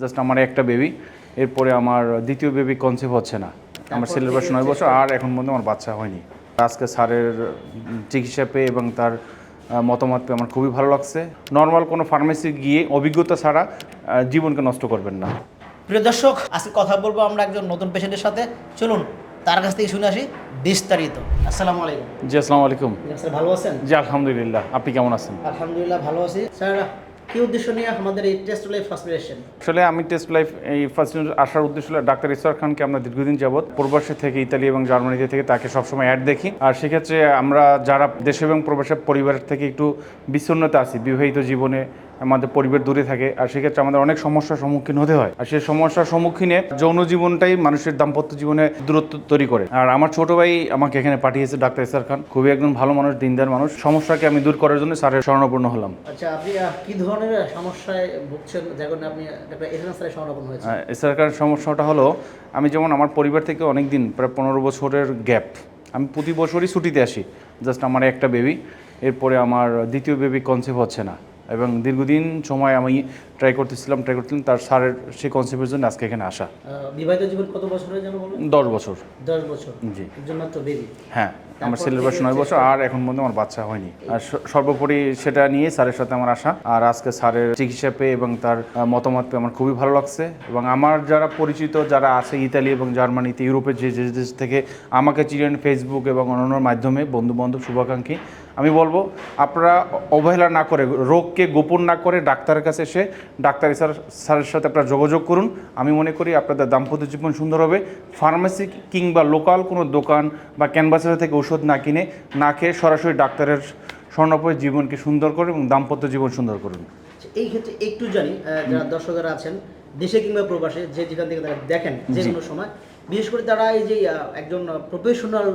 Just আমার একটা baby, এরপরে আমার দ্বিতীয় বেবি কনসেপ্ট হচ্ছে না। আমার ছেলের বয়স 9 বছর আর এখন পর্যন্ত আমার বাচ্চা হয়নি। আজকে স্যারের চিকিৎসা পেয়ে এবং তার মতামত পেয়ে আমার খুবই ভালো লাগছে। নর্মাল কোনো ফার্মেসি গিয়ে অভিজ্ঞতা ছাড়া জীবনকে নষ্ট করবেন না। প্রিয় দর্শক, আজকে কথা বলবো আমরা একজন নতুন পেশেন্টের সাথে। চলুন তার কাছ থেকে শুনে আসি বিস্তারিত। আসসালামু আলাইকুম। জি আসসালামু আলাইকুম। স্যার ভালো আছেন? জি আলহামদুলিল্লাহ, আপনি কেমন আছেন? আলহামদুলিল্লাহ ভালো আছি। স্যার কি উদ্দেশ্য নিয়ে আমাদের এই টেস্ট লাইফ ফার্স্ট? আসলে আমি টেস্ট লাইফ এই ফার্স্ট আসার উদ্দেশ্য হলো ডাক্তার ইসরার খানকে আমরা দীর্ঘদিন যাবৎ প্রবাসী থেকে ইতালি এবং জার্মানিতে থেকে তাকে সবসময় অ্যাড দেখি। আর সেক্ষেত্রে আমরা যারা দেশে এবং প্রবাসী পরিবারের থেকে একটু বিচ্ছিন্নতা আছি, বিবাহিত জীবনে আমাদের পরিবার দূরে থাকে, আর সেক্ষেত্রে আমাদের অনেক সমস্যার সম্মুখীন হতে হয়। আর সেই সমস্যার সম্মুখীনে যৌন জীবনটাই মানুষের দাম্পত্য জীবনে দূরত্ব তৈরি করে। আর আমার ছোট ভাই আমাকে এখানে পাঠিয়েছে ডাক্তার ইসরার খান, খুবই একজন ভালো মানুষ, দিনদার মানুষ। সমস্যাকে আমি দূর করার জন্য স্যারের শরণাপন্ন হলাম। আচ্ছা, আপনি কি ধরনের সমস্যায় ভুগছেন যখন আপনি ডাক্তার ইসরার স্যারের শরণাপন্ন হয়েছেন? ইসরার খানের সমস্যাটা হলো, আমি যেমন আমার পরিবার থেকে অনেক দিন, প্রায় 15 বছরের গ্যাপ, আমি প্রতি বছরই ছুটিতে আসি। জাস্ট আমার একটা বেবি, এরপরে আমার দ্বিতীয় বেবি কনসেপ্ট হচ্ছে না, এবং দীর্ঘদিন সময় আমি ট্রাই করতেছিলাম, তার স্যারের সেই কনসেপ্টের জন্য আজকে এখানে আসা। বিবাহিত জীবন কত বছর হয়ে যেন বলুন? 10 বছর। 10 বছর? জি। একজন মাত্র বেবি? হ্যাঁ, আমার ছেলের বয়স 9 বছর আর এখন পর্যন্ত আমার বাচ্চা হয়নি। আর সর্বোপরি সেটা নিয়ে স্যারের সাথে আমার আসা, আর আজকে স্যারের চিকিৎসা পেয়ে এবং তার মতামত পেয়ে আমার খুবই ভালো লাগছে। এবং আমার যারা পরিচিত যারা আছে ইতালি এবং জার্মানিতে, ইউরোপের যে দেশ থেকে আমাকে চিনেন ফেসবুক এবং অন্যান্য মাধ্যমে, বন্ধুবান্ধব, শুভাকাঙ্ক্ষী, আমি বলবো আপনারা অবহেলা না করে, রোগকে গোপন না করে ডাক্তারের কাছে এসে ডাক্তার স্যারের সাথে আপনারা যোগাযোগ করুন। আমি মনে করি আপনাদের দাম্পত্য জীবন সুন্দর হবে। ফার্মেসি কিংবা লোকাল কোনো দোকান বা ক্যানভাসের থেকে ওষুধ না কিনে, না খেয়ে সরাসরি ডাক্তারের শরণাপন্ন জীবনকে সুন্দর করুন এবং দাম্পত্য জীবন সুন্দর করুন। এই ক্ষেত্রে একটু জানি, যারা দর্শকরা আছেন দেশে কিংবা প্রবাসে, যেখান থেকে তারা দেখেন যে কোনো সময়, বিশেষ করে তারা এই যে একজন প্রফেশনাল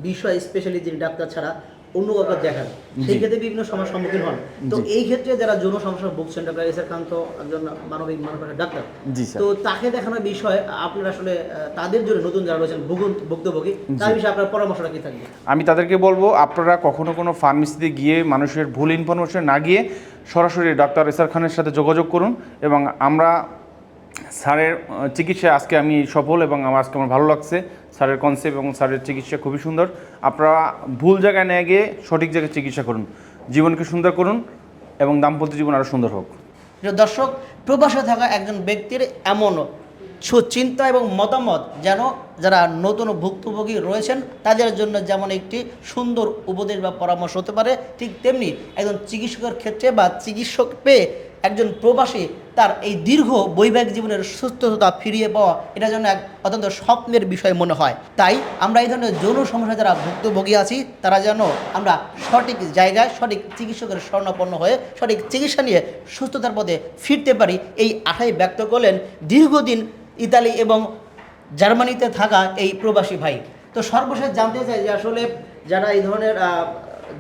বিষয়, স্পেশালি যিনি ডাক্তার ছাড়া অন্য কাউকে দেখান, সেই ক্ষেত্রে বিভিন্ন সমস্যার সম্মুখীন হন। তো এই ক্ষেত্রে যারা যৌন সমস্যা ভুগছেন, ডাক্তার ইসরার খান তো একজন মানবিক ডাক্তার, তো তাকে দেখানোর বিষয় আপনারা আসলে তাদের জন্য নতুন যারা রয়েছেন ভুক্তভোগী, তার বিষয়ে আপনার পরামর্শটা কি থাকবে? আমি তাদেরকে বলবো, আপনারা কখনো কোনো ফার্মেসিতে গিয়ে মানুষের ভুল ইনফরমেশন না গিয়ে সরাসরি ডাক্তার ইসরার খানের সাথে যোগাযোগ করুন। এবং আমরা স্যারের চিকিৎসা আজকে আমি সফল, এবং আজকে আমার ভালো লাগছে। স্যারের কনসেপ্ট এবং স্যারের চিকিৎসা খুবই সুন্দর। আপনারা ভুল জায়গায় নিয়ে গিয়ে সঠিক জায়গায় চিকিৎসা করুন, জীবনকে সুন্দর করুন এবং দাম্পত্য জীবন আরও সুন্দর হোক। দর্শক, প্রবাসে থাকা একজন ব্যক্তির এমন সুচিন্তা এবং মতামত যেন যারা নতুন ভুক্তভোগী রয়েছেন তাদের জন্য যেমন একটি সুন্দর উপদেশ বা পরামর্শ হতে পারে, ঠিক তেমনি একজন চিকিৎসকের ক্ষেত্রে বা চিকিৎসক পেয়ে একজন প্রবাসী তার এই দীর্ঘ বৈবাহিক জীবনের সুস্থতা ফিরিয়ে পাওয়া, এটা যেন এক অত্যন্ত স্বপ্নের বিষয় মনে হয়। তাই আমরা এই ধরনের যৌন সমস্যা যারা ভুক্তভোগী আছি, তারা যেন আমরা সঠিক জায়গায় সঠিক চিকিৎসকের শরণাপন্ন হয়ে সঠিক চিকিৎসা নিয়ে সুস্থতার পথে ফিরতে পারি, এই আশাই ব্যক্ত করলেন দীর্ঘদিন ইতালি এবং জার্মানিতে থাকা এই প্রবাসী ভাই। তো সর্বশেষ জানতে চাই যে আসলে যারা এই ধরনের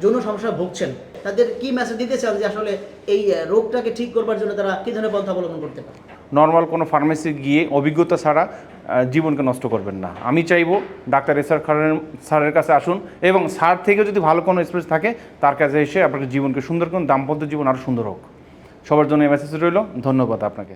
যৌন সমস্যা ভুগছেন, তাদের কি মেসেজ দিতে চান যে আসলে এই রোগটাকে ঠিক করবার জন্য তারা কী ধরনের পন্থা অবলম্বন করতে পারে? নর্মাল কোনো ফার্মেসি গিয়ে অভিজ্ঞতা ছাড়া জীবনকে নষ্ট করবেন না। আমি চাইবো ডাক্তার ইসরার খানের স্যারের কাছে আসুন, এবং স্যার থেকে যদি ভালো কোনো স্পেস থাকে তার কাছে এসে আপনাকে জীবনকে সুন্দর করুন, দাম্পত্য জীবন আরও সুন্দর হোক। সবার জন্য এই মেসেজ রইল। ধন্যবাদ আপনাকে।